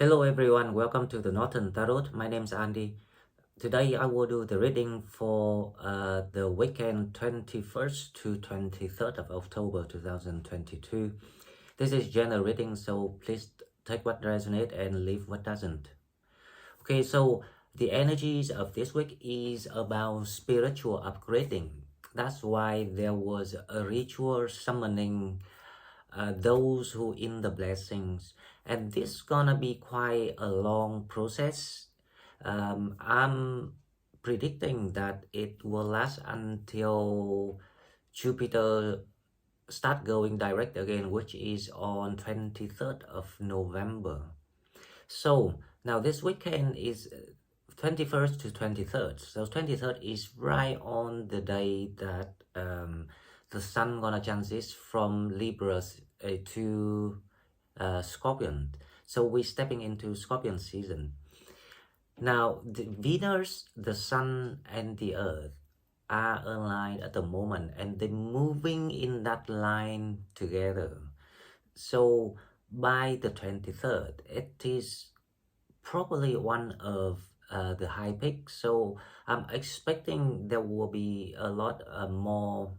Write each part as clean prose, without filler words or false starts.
Hello everyone, welcome to the Northern Tarot. My name is Andy. Today I will do the reading for the weekend 21st to 23rd of October 2022. This is general reading, so please take what resonates and leave what doesn't. Okay, so the energies of this week is about spiritual upgrading. That's why there was a ritual summoning those who in the blessings, and this gonna be quite a long process. I'm predicting that it will last until Jupiter start going direct again, which is on 23rd of November. So now this weekend is 21st to 23rd. So 23rd is right on the day that the sun gonna transit from Libra to Scorpion. So we're stepping into Scorpion season. Now the Venus, the sun, and the Earth are aligned at the moment, and they're moving in that line together. So by the 23rd, it is probably one of the high peaks. So I'm expecting there will be a lot more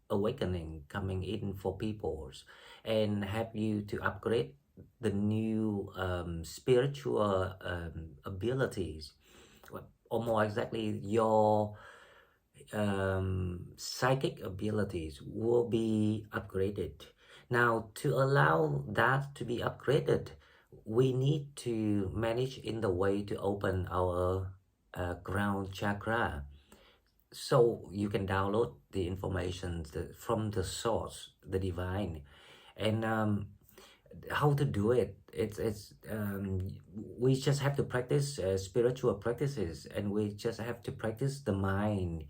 awakening coming in for peoples and help you to upgrade the new spiritual abilities, or more exactly your psychic abilities will be upgraded. Now, to allow that to be upgraded, we need to manage in the way to open our ground chakra, so you can download the information from the source, the divine. And how to do it, we just have to practice spiritual practices, and we just have to practice the mind,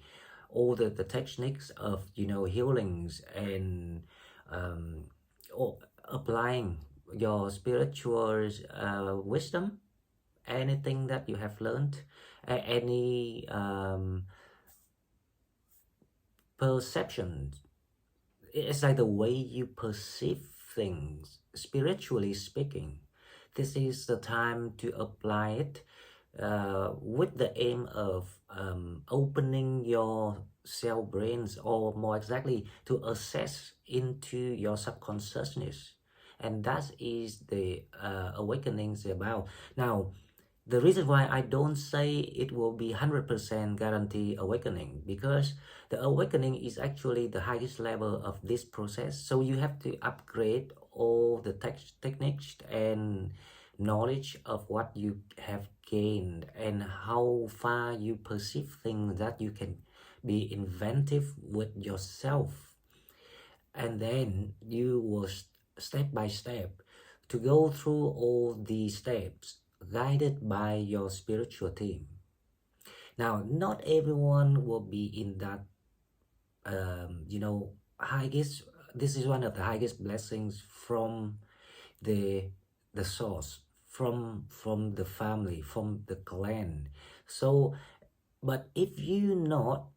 all the techniques of healings, and or applying your spiritual wisdom, anything that you have learned, any perception. It's like the way you perceive things, spiritually speaking. This is the time to apply it with the aim of opening your cell brains, or more exactly to access into your subconsciousness. And that is the awakenings about. Now, the reason why I don't say it will be 100% guarantee awakening, because the awakening is actually the highest level of this process. So you have to upgrade all the techniques and knowledge of what you have gained, and how far you perceive things, that you can be inventive with yourself. And then you will step by step to go through all these steps, guided by your spiritual team. Now, not everyone will be in that highest. This is one of the highest blessings from the source, from the family, from the clan. So, but if you not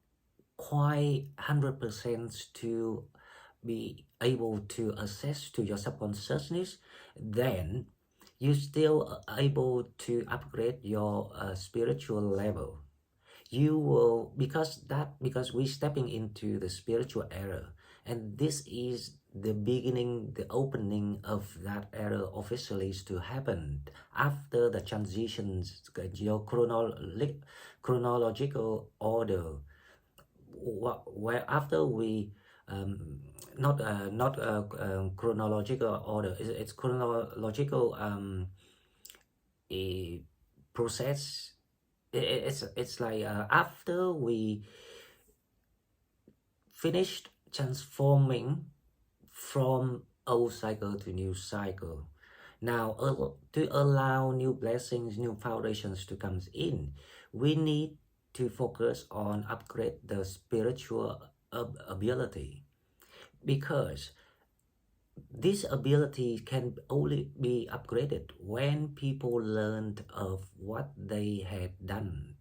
quite 100% to be able to access to your subconsciousness, then you still are able to upgrade your spiritual level. You will, because we're stepping into the spiritual era, and this is the beginning, the opening of that era officially is to happen after the transitions, your chronological order, where after we not chronological order, it's chronological a process. It's like after we finished transforming from old cycle to new cycle. Now, to allow new blessings, new foundations to come in, we need to focus on upgrade the spiritual ability, because this ability can only be upgraded when people learned of what they had done,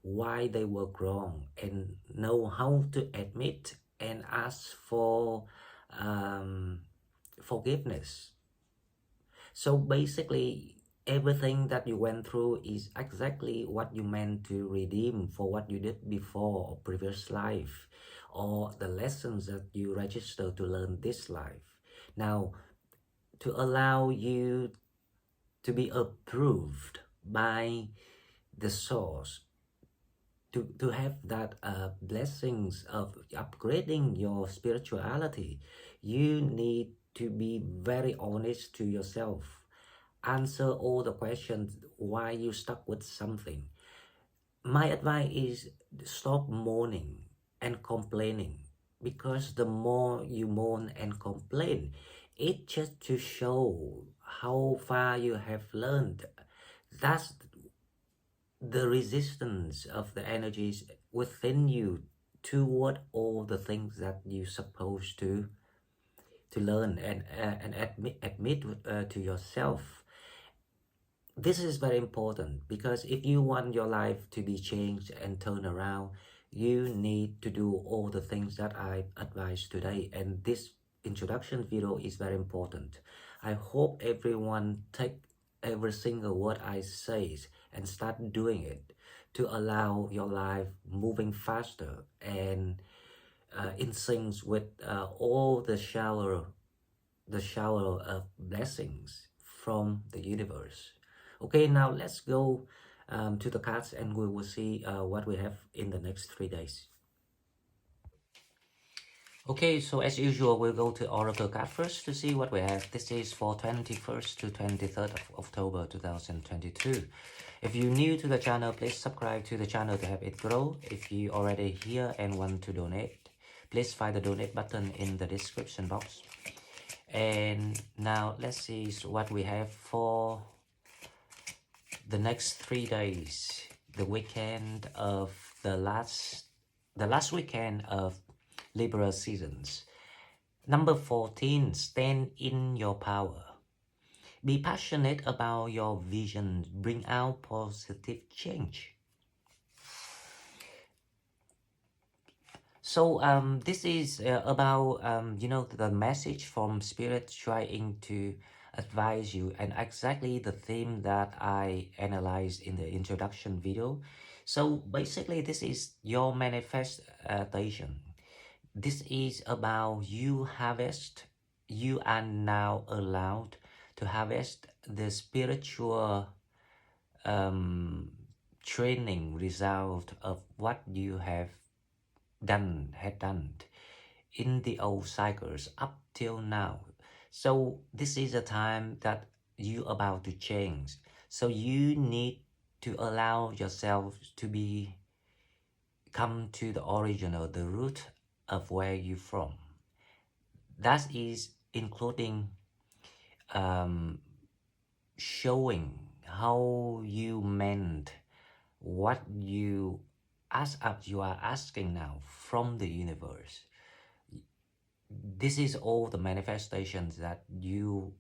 why they were wrong, and know how to admit and ask for forgiveness. So basically, everything that you went through is exactly what you meant to redeem for what you did before or previous life, or the lessons that you register to learn this life. Now, to allow you to be approved by the source, to have that blessings of upgrading your spirituality, you need to be very honest to yourself. Answer all the questions why you stuck with something. My advice is stop mourning and complaining, because the more you mourn and complain, it just to show how far you have learned. That's the resistance of the energies within you toward all the things that you're supposed to learn, and admit to yourself. This is very important, because if you want your life to be changed and turned around, you need to do all the things that I advised today, and this introduction video is very important. I hope everyone take every single word I say and start doing it, to allow your life moving faster and in sync with all the shower of blessings from the universe. Okay, now let's go to the cards, and we will see what we have in the next 3 days. Okay, so as usual, we'll go to Oracle card first to see what we have. This is for 21st to 23rd of October 2022. If you're new to the channel, please subscribe to the channel to help it grow. If you already here and want to donate, please find the donate button in the description box. And now let's see what we have for the next 3 days, the weekend of the last weekend of Libra seasons. Number 14, stand in your power. Be passionate about your vision, bring out positive change. So this is about the message from Spirit trying to advise you, and exactly the theme that I analyzed in the introduction video. So basically this is your manifestation. This is about you harvest. You are now allowed to harvest the spiritual training result of what you had done in the old cycles up till now. So this is a time that you about to change. So you need to allow yourself to come to the original, the root of where you from. That is including showing how you meant what you are asking now from the universe. This is all the manifestations that you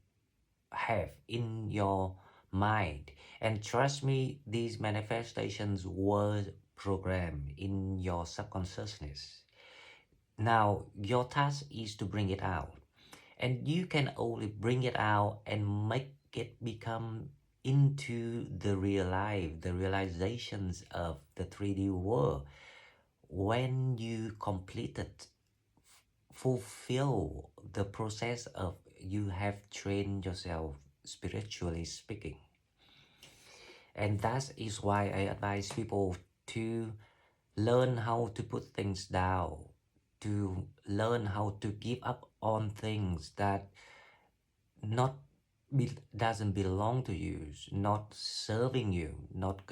have in your mind, and trust me, these manifestations were programmed in your subconsciousness. Now your task is to bring it out, and you can only bring it out and make it become into the real life, the realizations of the 3D world, when you completed, fulfill the process of you have trained yourself spiritually speaking. And that is why I advise people to learn how to put things down, to learn how to give up on things that doesn't belong to you, not serving you, not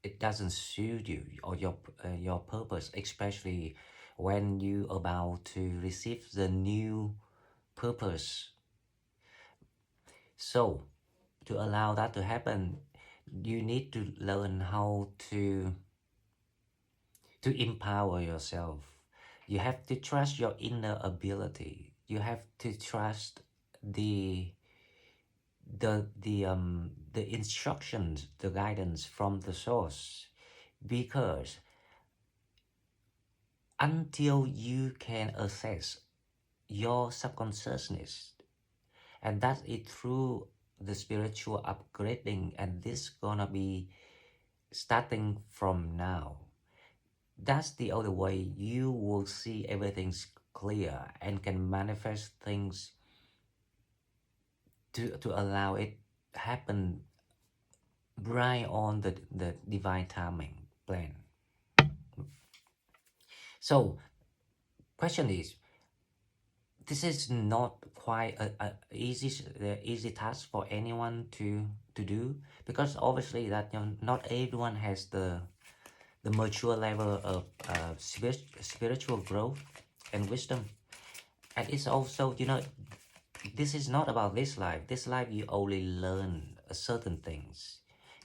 it doesn't suit you or your purpose, especially when you about to receive the new purpose. So to allow that to happen, you need to learn how to empower yourself. You have to trust your inner ability. You have to trust the instructions, the guidance from the source, because until you can assess your subconsciousness, and that is through the spiritual upgrading, and this gonna be starting from now. That's the only way you will see everything's clear and can manifest things to allow it happen right on the divine timing plan. So question is, this is not quite a easy task for anyone to do, because obviously that not everyone has the mature level of spiritual growth and wisdom. And it's also, this is not about this life. This life you only learn certain things.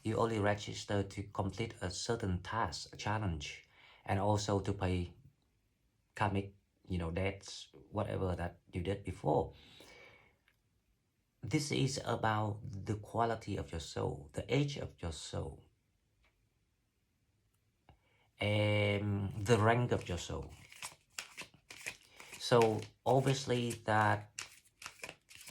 You only register to complete a certain task, a challenge, and also to pay karmic, debts, whatever that you did before. This is about the quality of your soul, the age of your soul, and the rank of your soul. So obviously that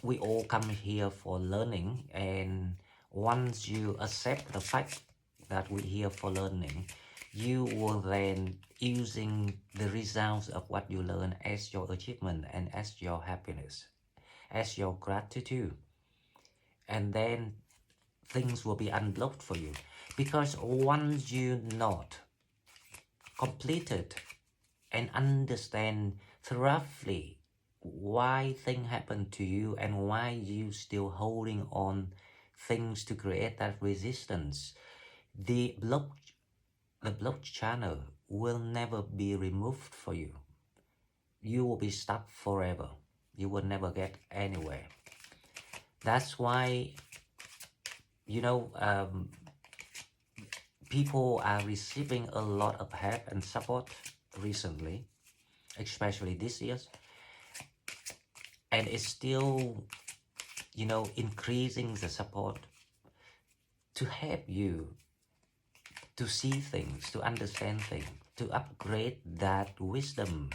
we all come here for learning, and once you accept the fact that we're here for learning, you will then using the results of what you learn as your achievement and as your happiness, as your gratitude, and then things will be unblocked for you. Because once you not completed and understand thoroughly why things happen to you and why you still holding on things to create that resistance, the block channel will never be removed for you. You will be stuck forever. You will never get anywhere. That's why, people are receiving a lot of help and support recently, especially this year. And it's still, increasing the support to help you to see things, to understand things, to upgrade that wisdom.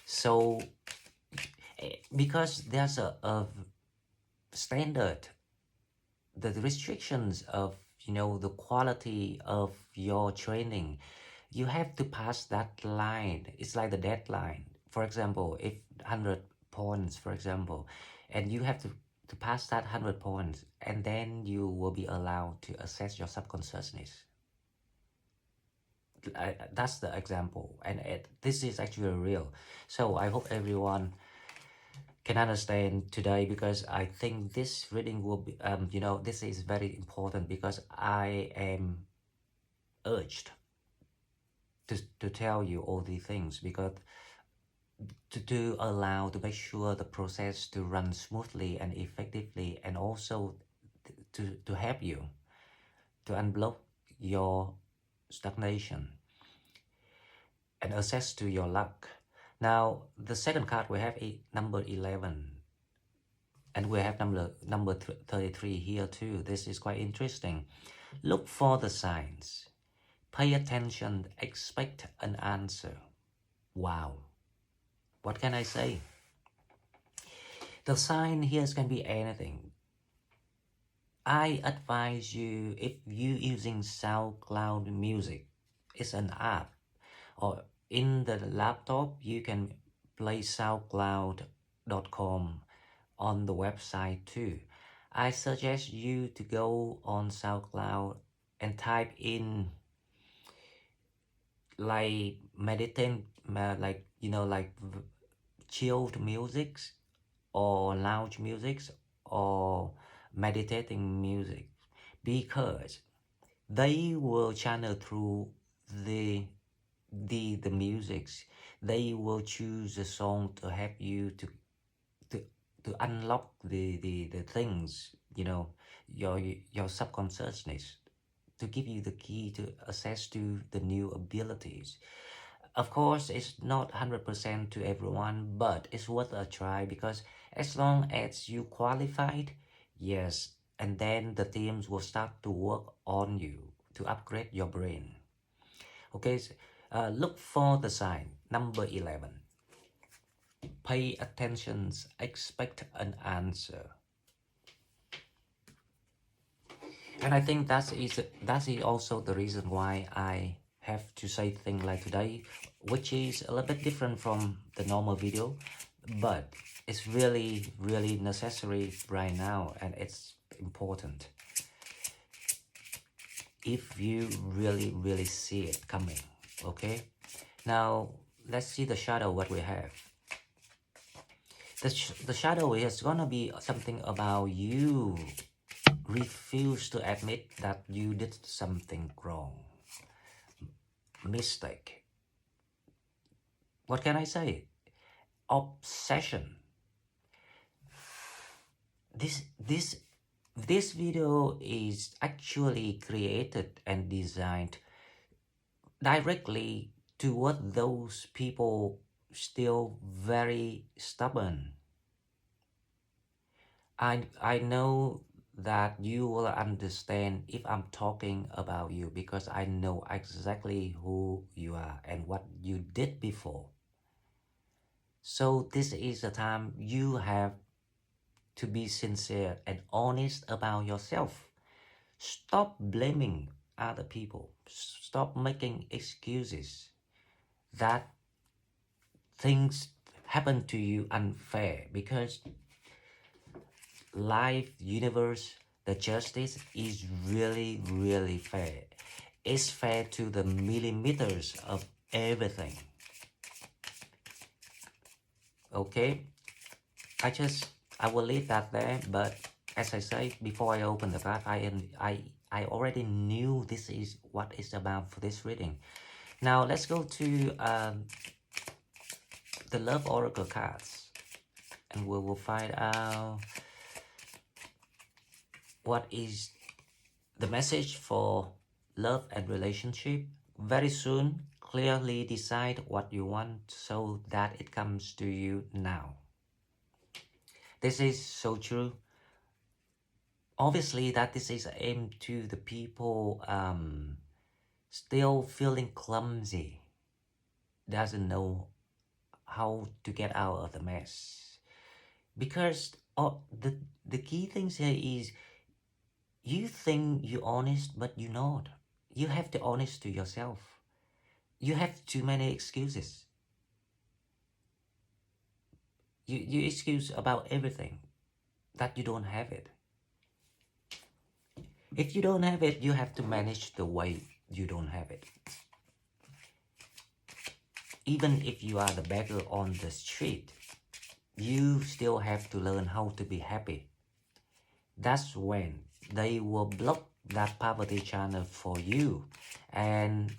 So, because there's a standard, the restrictions of, the quality of your training, you have to pass that line. It's like the deadline. For example, if 100 points, for example, and you have to pass that 100 points, and then you will be allowed to assess your subconsciousness. That's the example, and this is actually real. So I hope everyone can understand today, because I think this reading will be, this is very important, because I am urged to tell you all these things, because to allow, to make sure the process to run smoothly and effectively, and also to help you to unblock your stagnation and access to your luck. Now, the second card we have number 11, and we have number 33 here too. This is quite interesting. Look for the signs. Pay attention, expect an answer. Wow. What can I say? The sign here can be anything. I advise you, if you using SoundCloud music, it's an app, or in the laptop, you can play soundcloud.com on the website too. I suggest you to go on SoundCloud and type in like meditate, like chilled musics or lounge musics or meditating music, because they will channel through the musics. They will choose a song to help you to unlock the things, your subconsciousness, to give you the key to access to the new abilities. Of course, it's not 100% to everyone, but it's worth a try, because as long as you qualified, yes, and then the teams will start to work on you to upgrade your brain. Okay, look for the sign, number 11. Pay attention, expect an answer. And I think that is also the reason why I have to say things like today, which is a little bit different from the normal video, but it's really, really necessary right now, and it's important if you really, really see it coming. Okay, now let's see the shadow what we have. The shadow is gonna be something about you refuse to admit that you did something wrong, mistake. What can I say? Obsession. This video is actually created and designed directly toward those people still very stubborn. I know that you will understand if I'm talking about you, because I know exactly who you are and what you did before. So this is the time you have to be sincere and honest about yourself. Stop blaming other people. Stop making excuses that things happen to you unfair, because life, universe, the justice is really, really fair. It's fair to the millimeters of everything. Okay, I will leave that there. But as I say, before I open the card, I already knew this is what it's about for this reading. Now let's go to the love oracle cards, and we will find out what is the message for love and relationship. Very soon, clearly decide what you want so that it comes to you now. This is so true. Obviously, that this is aimed to the people still feeling clumsy, doesn't know how to get out of the mess. Because the key things here is, you think you're honest, but you're not. You have to honest to yourself. You have too many excuses. You excuse about everything that you don't have it. If you don't have it, you have to manage the way you don't have it. Even if you are the beggar on the street, you still have to learn how to be happy. That's when they will block that poverty channel for you and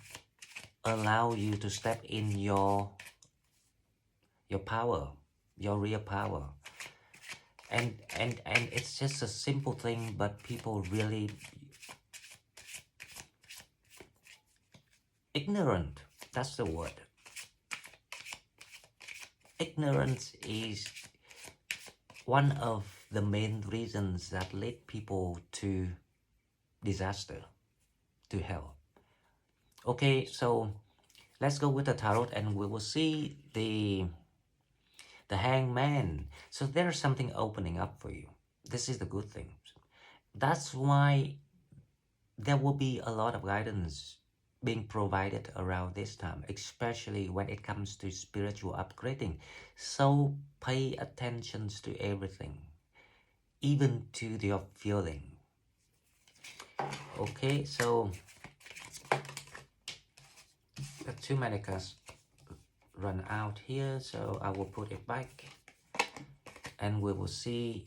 allow you to step in your power, your real power. And it's just a simple thing, but people really ignorant. That's the word. Ignorance is one of the main reasons that lead people to disaster, to hell. Okay, so let's go with the tarot, and we will see the hangman. So there's something opening up for you. This is the good thing. That's why there will be a lot of guidance being provided around this time, especially when it comes to spiritual upgrading. So pay attention to everything, even to your feeling. Okay, so the too many cards run out here, so I will put it back, and we will see.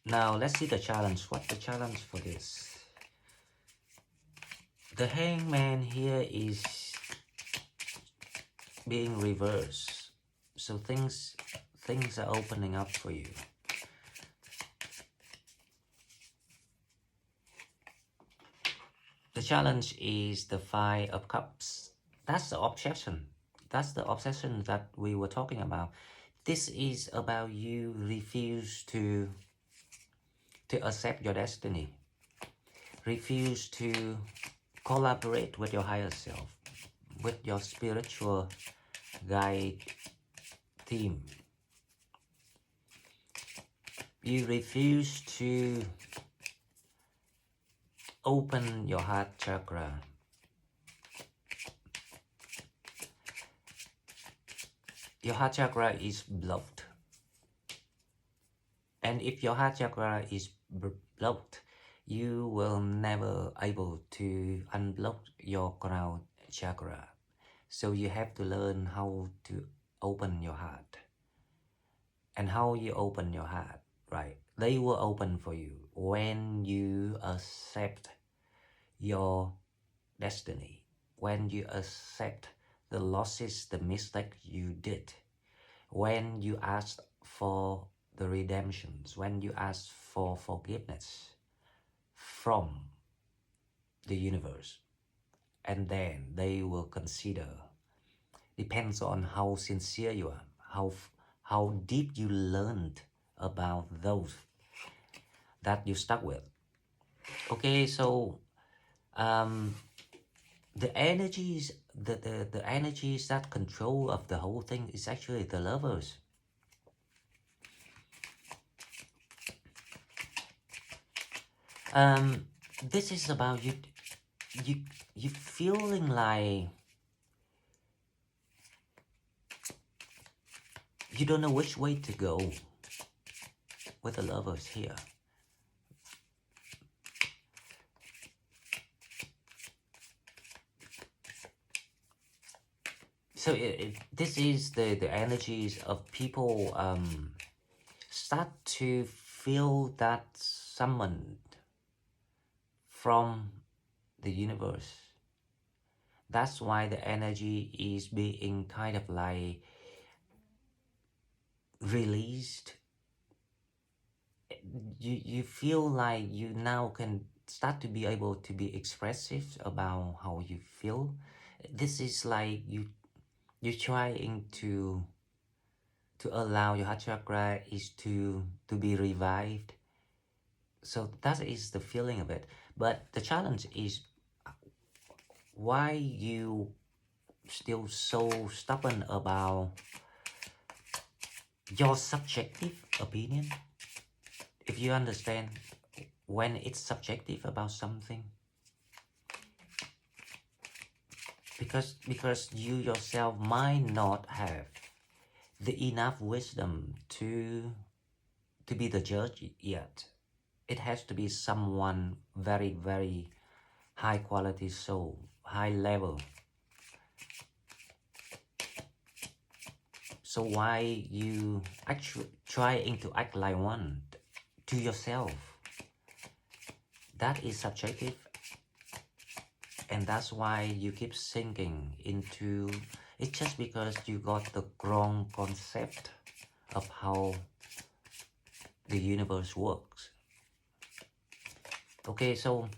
Now let's see the challenge. What's the challenge for this? The hangman here is being reversed, so things are opening up for you. The challenge is the Five of Cups. That's the obsession. That's the obsession that we were talking about. This is about you refuse to accept your destiny. Refuse to collaborate with your higher self, with your spiritual guide team. you refuse to open your heart chakra. Your heart chakra is blocked. And if your heart chakra is blocked, you will never able to unblock your crown chakra. So you have to learn how to open your heart. And how you open your heart, right? They will open for you when you accept your destiny, when you accept the losses, the mistakes you did, when you ask for the redemptions, when you ask for forgiveness from the universe, and then they will consider, depends on how sincere you are, how deep you learned about those that you stuck with. Okay, so the energies, the energies that control of the whole thing is actually the lovers. This is about you feeling like you don't know which way to go with the lovers here. So this is the energies of people start to feel that summoned from the universe. That's why the energy is being kind of like released. You feel like you now can start to be able to be expressive about how you feel. This is like you're trying to allow your heart chakra is to be revived. So that is the feeling of it. But the challenge is why you still so stubborn about your subjective opinion. If you understand, when it's subjective about something, because you yourself might not have the enough wisdom to be the judge yet. It has to be someone very, very high quality soul, high level. So why you actually trying to act like one to yourself? That is subjective, and that's why you keep sinking into. It's just because you got the wrong concept of how the universe works. Okay, so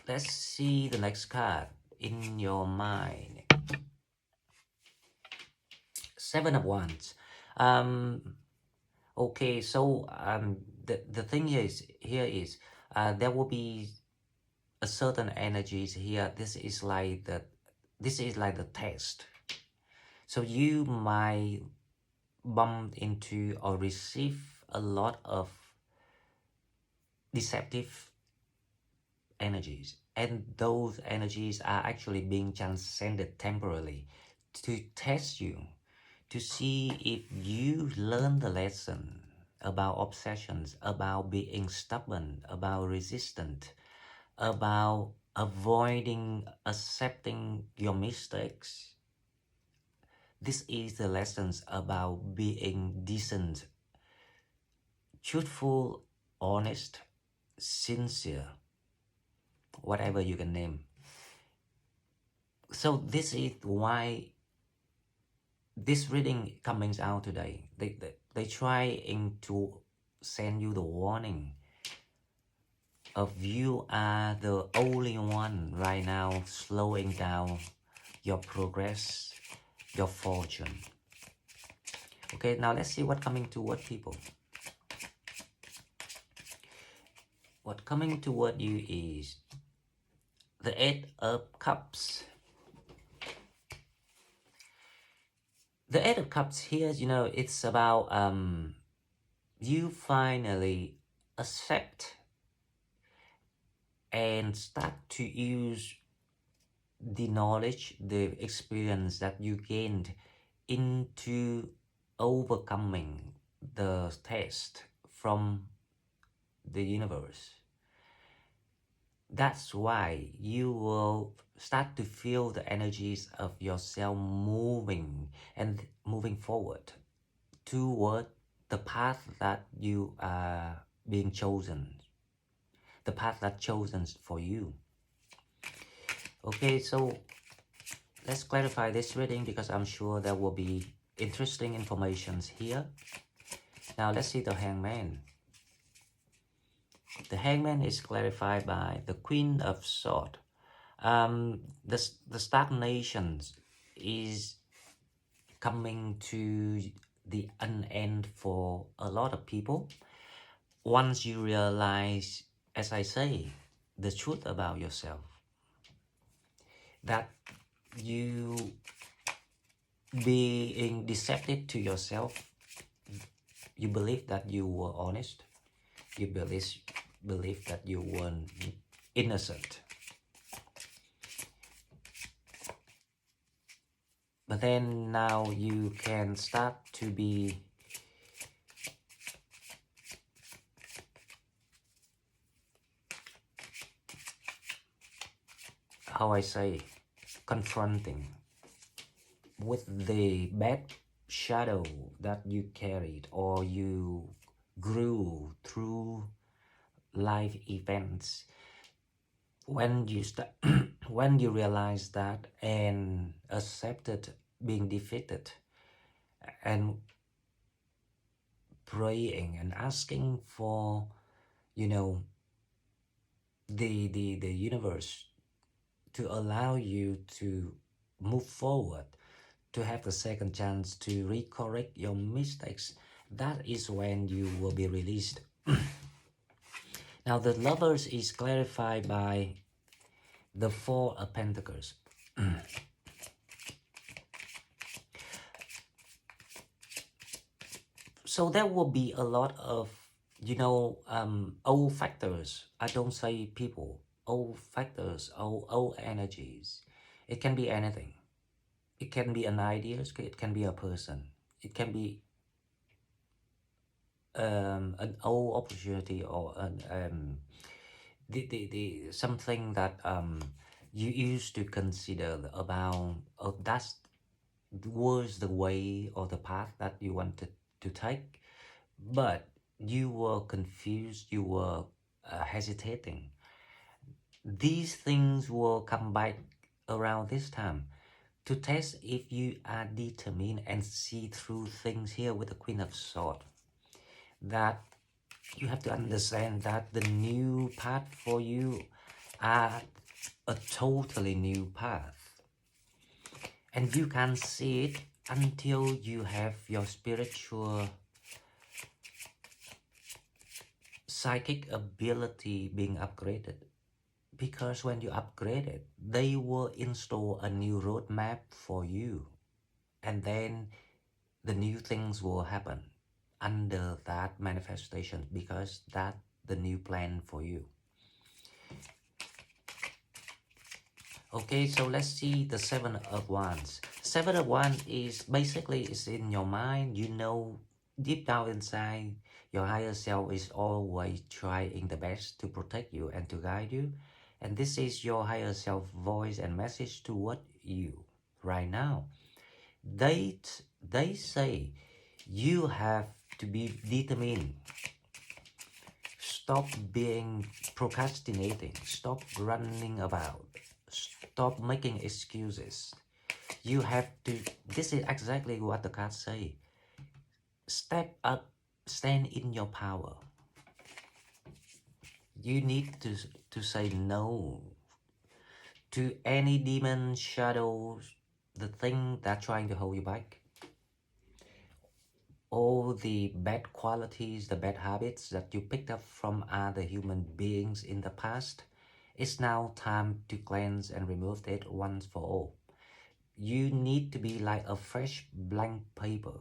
let's see the next card in your mind. Seven of Wands. Okay, so the thing is there will be a certain energies here. This is like the test. So you might bump into or receive a lot of deceptive energies, and those energies are actually being transcended temporarily to test you, to see if you learn the lesson about obsessions, about being stubborn, about resistant, about avoiding accepting your mistakes. This is the lessons about being decent, truthful, honest, sincere, whatever you can name. So this is why this reading coming out today. They trying to send you the warning of you are the only one right now slowing down your progress, your fortune. Okay, now let's see what coming toward people. What coming toward you is the Eight of Cups. The Eight of Cups here, it's about you finally accept and start to use the knowledge, the experience that you gained into overcoming the test from the universe. That's why you will start to feel the energies of yourself moving and moving forward toward the path that you are being chosen, the path that's chosen for you. Okay, so let's clarify this reading because I'm sure there will be interesting informations here. Now let's see the Hangman. The Hangman is clarified by the Queen of Swords. The stagnation is coming to the end for a lot of people. Once you realize, as I say, the truth about yourself, that you being deceptive to yourself, you believe that you were honest, you believe that you were innocent. But then now you can start to be how I say, confronting with the bad shadow that you carried or you grew through life events. When you start, when you realize that and accepted being defeated and praying and asking for, the universe to allow you to move forward, to have the second chance to recorrect your mistakes, that is when you will be released. Now the Lovers is clarified by the Four of Pentacles. So there will be a lot of, old factors. I don't say people, old factors, old energies. It can be anything. It can be an idea, it can be a person. It can be an old opportunity or the something that you used to consider about that was the way or the path that you wanted to take, but you were confused, you were hesitating. These things will come back around this time to test if you are determined and see through things here with the Queen of Swords. That you have to understand that the new path for you are a totally new path. And you can't see it until you have your spiritual psychic ability being upgraded. Because when you upgrade it, they will install a new roadmap for you. And then the new things will happen under that manifestation because that's the new plan for you. Okay, so let's see the Seven of Wands. Seven of Wands is basically it's in your mind. You know deep down inside your higher self is always trying the best to protect you and to guide you. And this is your higher self voice and message toward you right now. They say you have to be determined. Stop being procrastinating. Stop running about. Stop making excuses. You have to, this is exactly what the cards say. Step up, stand in your power. You need to say no to any demon, shadows, the thing that's trying to hold you back. All the bad qualities, the bad habits that you picked up from other human beings in the past, it's now time to cleanse and remove it once for all. you need to be like a fresh blank paper.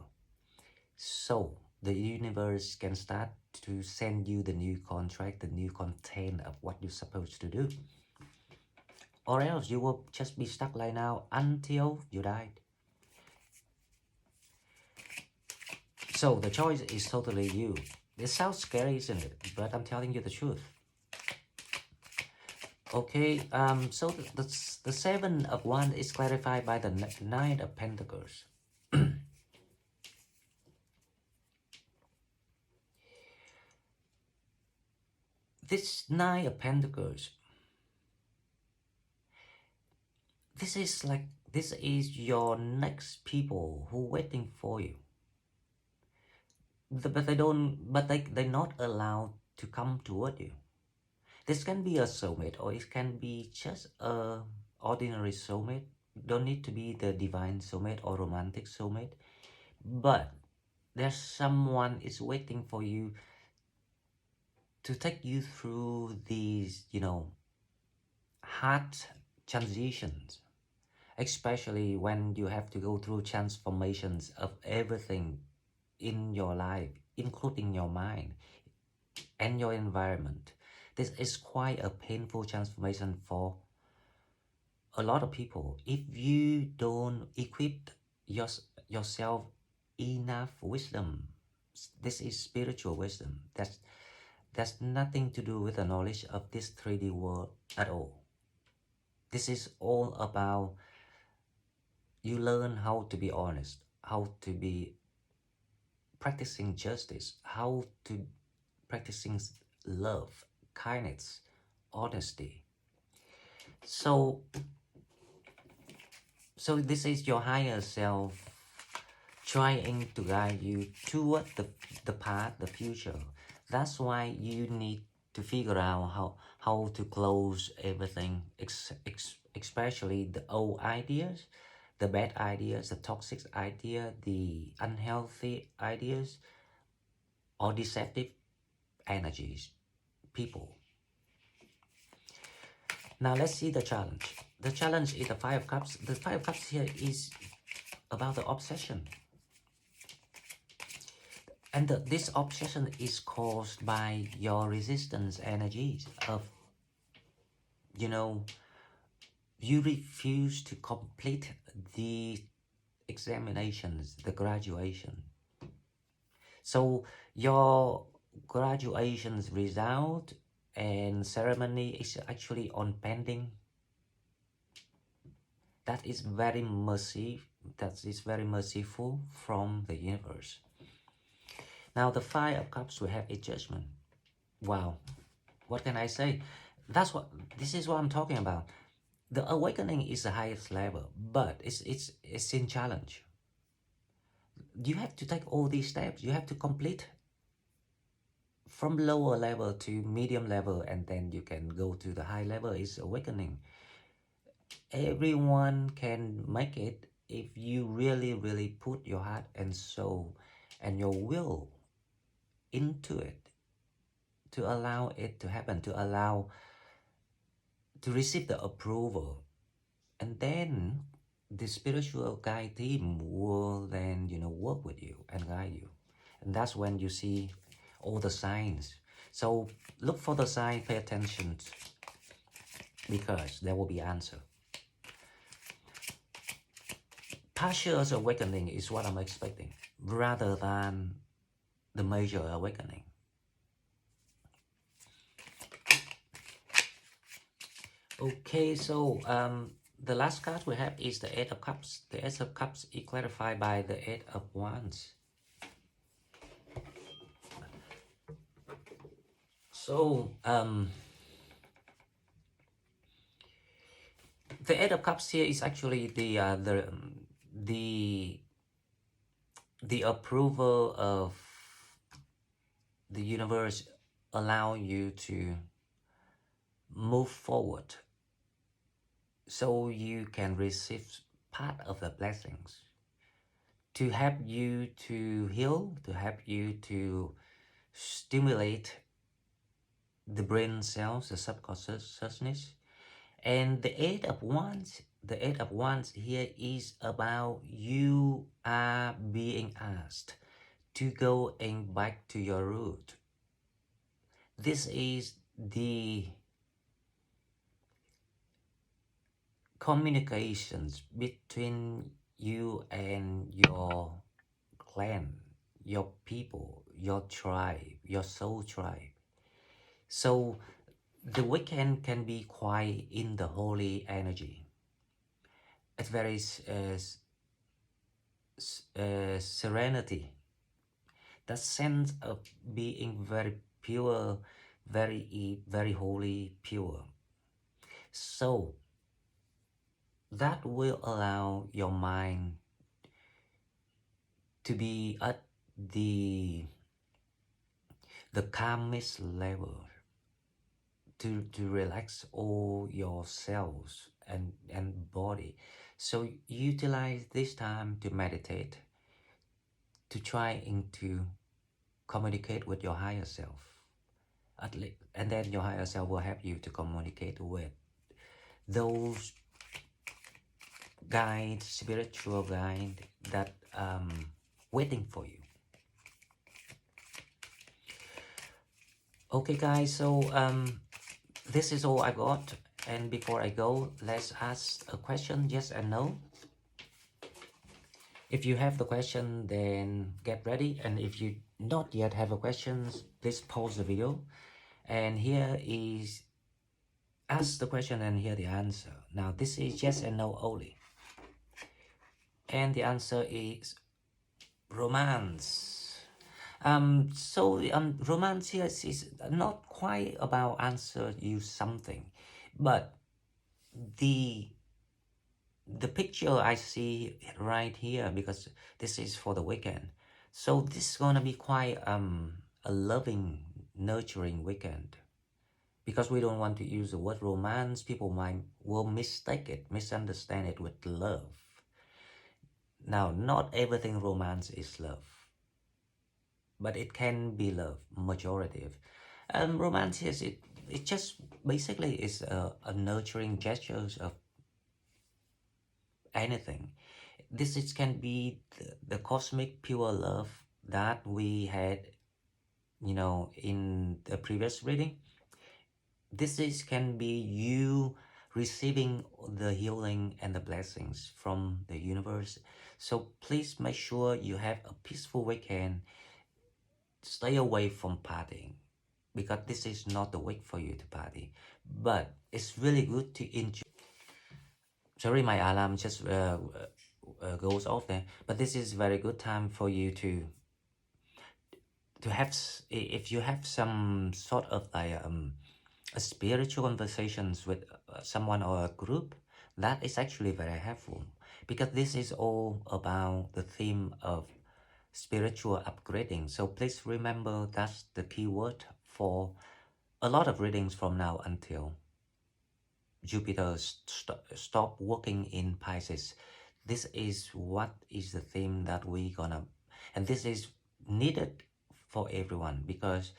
So the universe can start to send you the new contract, the new content of what you're supposed to do. Or else you will just be stuck like now until you died. So the choice is totally you. It sounds scary, isn't it? But I'm telling you the truth. Okay, so the Seven of Wands is clarified by the Nine of Pentacles. This Nine of Pentacles, this is your next people who waiting for you. But they're not allowed to come toward you. This can be a soulmate, or it can be just a ordinary soulmate. Don't need to be the divine soulmate or romantic soulmate, but there's someone is waiting for you to take you through these, hard transitions, especially when you have to go through transformations of everything in your life, including your mind and your environment. This is quite a painful transformation for a lot of people. If you don't equip yourself enough wisdom, this is spiritual wisdom. That's nothing to do with the knowledge of this 3D world at all. This is all about you learn how to be honest, how to be practicing justice, how to practicing love, kindness, honesty. So this is your higher self trying to guide you toward the path, the future. That's why you need to figure out how to close everything, especially the old ideas, the bad ideas, the toxic idea, the unhealthy ideas, or deceptive energies, people. Now let's see the challenge. The challenge is the Five of Cups. The Five of Cups here is about the obsession. And this obsession is caused by your resistance energies of, you refuse to complete the examinations, the graduation. So your graduation's result and ceremony is actually on pending. That is very merciful from the universe. Now the Five of Cups, we have a judgment. Wow, what can I say? This is what I'm talking about. The awakening is the highest level, but it's in challenge. You have to take all these steps. You have to complete from lower level to medium level, and then you can go to the high level. Is awakening. Everyone can make it if you really put your heart and soul and your will into it, to allow it to happen, to receive the approval. And then the spiritual guide team will then, work with you and guide you. And that's when you see all the signs. So look for the sign, pay attention, because there will be answer. Partial awakening is what I'm expecting, rather than the major awakening. Okay, so the last card we have is the Eight of Cups. The Eight of Cups is clarified by the Eight of Wands. So the Eight of Cups here is actually the approval of the universe, allow you to move forward so you can receive part of the blessings, to help you to heal, to help you to stimulate the brain cells, the subconsciousness. And the Eight of Wands, the Eight of Wands here is about you are being asked to go back to your root. This is the communications between you and your clan, your people, your tribe, your soul tribe. So the weekend can be quite in the holy energy. It's very serenity, that sense of being very pure, very holy, pure. So that will allow your mind to be at the calmest level, to relax all your cells and body. So utilize this time to meditate, to trying to communicate with your higher self. At least, and then your higher self will help you to communicate with those guide, spiritual guide that waiting for you. Okay guys, so this is all I got, and before I go, let's ask a question, yes and no. If you have the question, then get ready, and if you not yet have a question, please pause the video, and here is ask the question and hear the answer. Now this is yes and no only, and the answer is romance. So romance here is not quite about answer you something, but the picture I see right here, because this is for the weekend. So this is gonna be quite a loving, nurturing weekend. Because we don't want to use the word romance, people will mistake it, misunderstand it with love. Now, not everything romance is love, but it can be love, majority of. Romance is it just basically is a nurturing gestures of anything. This can be the cosmic pure love that we had, in the previous reading. This can be you receiving the healing and the blessings from the universe. So please make sure you have a peaceful weekend. Stay away from partying, because this is not the week for you to party. But it's really good to enjoy. Sorry, my alarm just goes off there. But this is very good time for you to have, if you have some sort of like a spiritual conversations with someone or a group, that is actually very helpful, because this is all about the theme of spiritual upgrading. So please remember that's the key word for a lot of readings from now until Jupiter stop working in Pisces. This is what is the theme that we gonna, and this is needed for everyone, because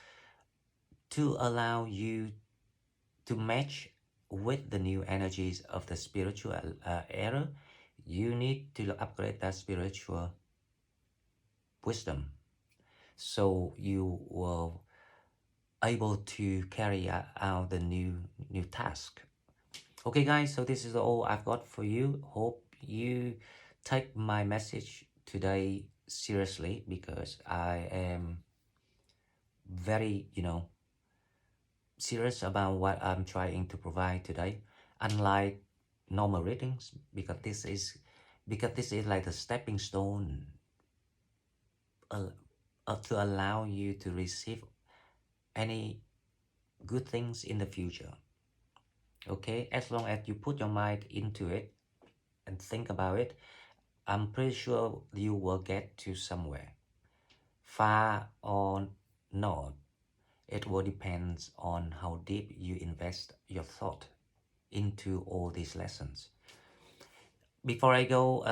to allow you to match with the new energies of the spiritual era, you need to upgrade that spiritual wisdom, so you will able to carry out the new task. Okay guys, so this is all I've got for you. Hope you take my message today seriously, because I am very, serious about what I'm trying to provide today, unlike normal readings, because this is like a stepping stone to allow you to receive any good things in the future. Okay, as long as you put your mind into it and think about it, I'm pretty sure you will get to somewhere, far or not. It will depend on how deep you invest your thought into all these lessons. Before I go,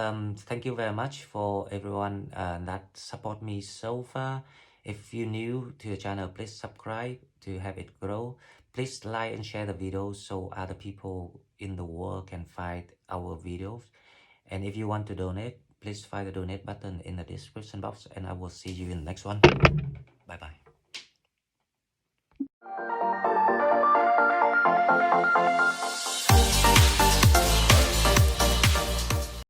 thank you very much for everyone that support me so far. If you're new to the channel, please subscribe to have it grow. Please like and share the video so other people in the world can find our videos. And if you want to donate, please find the donate button in the description box, and I will see you in the next one.